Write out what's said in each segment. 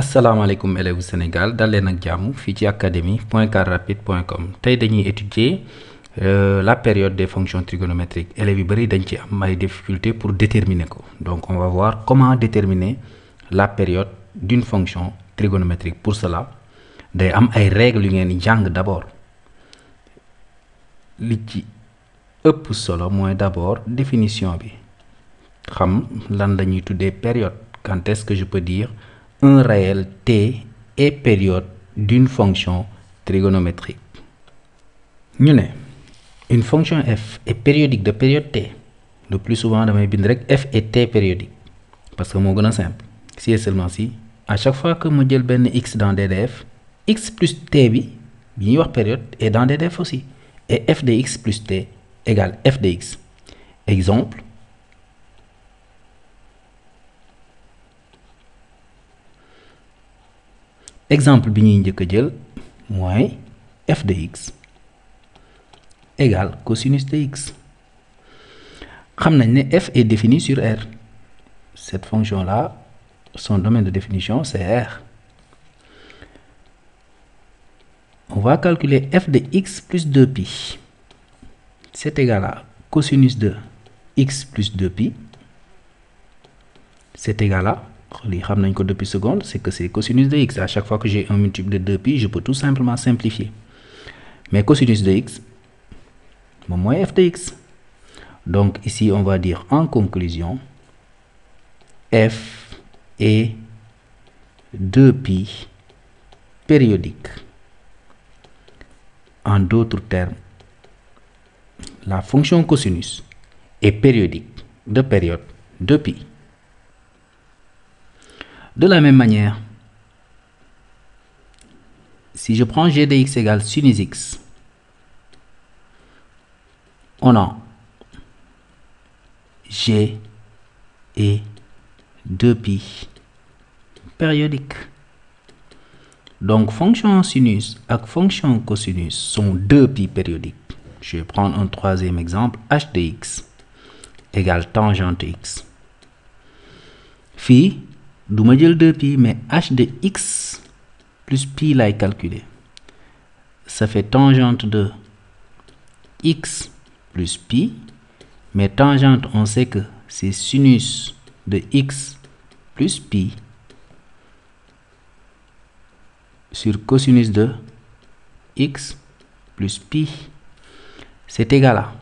asalaamaaleykum élèves Sénégal dal leen ak jàmm fii ci académie.carrapide.com tey dañuy étudier la période des fonctions trigonométriques élèves yu bëri dañ ci am ay difficultés pour déterminer ko donc on va voir comment déterminer la période d'une fonction trigonométrique. Pour cela day am ay règles yu ngeen di jàng d'abord li ci ëpp solo mooy d'abord définition bi xam lan la ñuy tuddee période. Quand est-ce que je peux dire un réel t est période d'une fonction trigonométrique? ñu ne une fonction f est périodique de période t. Le plus souvent damay bind rek f est t périodique parce que moo gën a simple si et seulement si à chaque fois que ma jël benn x dans DDF x plus t bi ñuy wax période est dans DDF aussi et f de x plus t égale f de x. Exemple, bi ñuy njëkk a jël mooy f de x égale cosinus de x. xam nañ ne f est défini sur R. Cette fonction-là, son domaine de définition, c'est R. On va calculer f de x plus 2pi. C'est égal à cosinus de x plus 2pi. C'est égal à, lii xam nañ ko depuis seconde, c'est que c'est cosinus de x. À chaque fois que j'ai un multiple de 2pi, je peux tout simplement simplifier. Mais cosinus de x, moom mooy f de x. Donc ici, on va dire en conclusion, f est 2pi périodique. En d'autres termes, la fonction cosinus est périodique de période 2pi. De la même manière, si je prends g de x égale sinus x, on a g est 2pi périodique. Donc fonction sinus et fonction cosinus sont 2pi périodiques. Je vais prendre un troisième exemple, h de x égale tangente x. Fii du ma jël 2pi mais h de x plus pi lay calculer. Ça fait tangente de x plus pi, mais tangente on sait que c'est sinus de x plus pi sur cosinus de x plus pi. C'est égal à,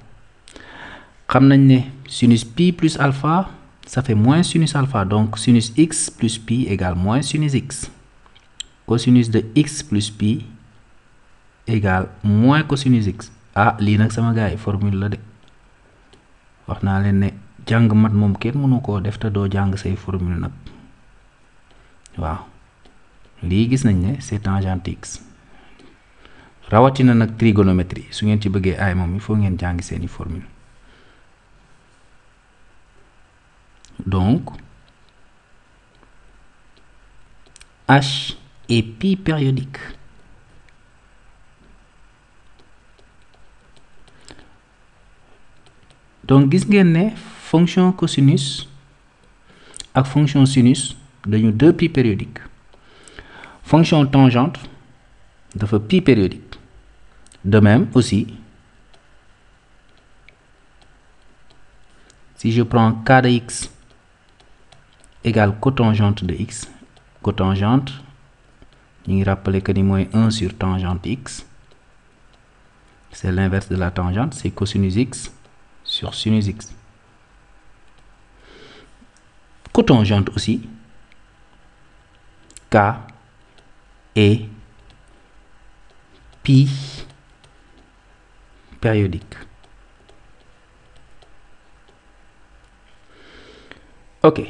xam nañ ne sinus pi plus alpha, ça fait moins sinus alpha, donc sinus x plus pi égale moins sinus x. Cosinus de x plus pi égale moins cosinus x. Ah, lii nag sama gars yi formule la de. Wax naa leen ne jàng mat moom kenn mënu koo def te doo jàng say formule nag. Waaw. Lii gis nañ ne c'est tangente x. Rawatina nag trigonométrie su ngeen ci bëggee ay moom il faut ngeen jàngi seeni formule. Donc h est pi périodique. Donc gis ngeen ne fonction cosinus ak fonction sinus dañu 2pi périodique. Fonction tangente dafa pi périodique. De même aussi, si je prends k de x égale cotangente de x, cotangente, ñu ngi rappeler que ni mooy 1 sur tangente x. C'est l'inverse de la tangente, c'est cosinus x sur sinus x. Cotangente aussi, k est pi périodique. Ok,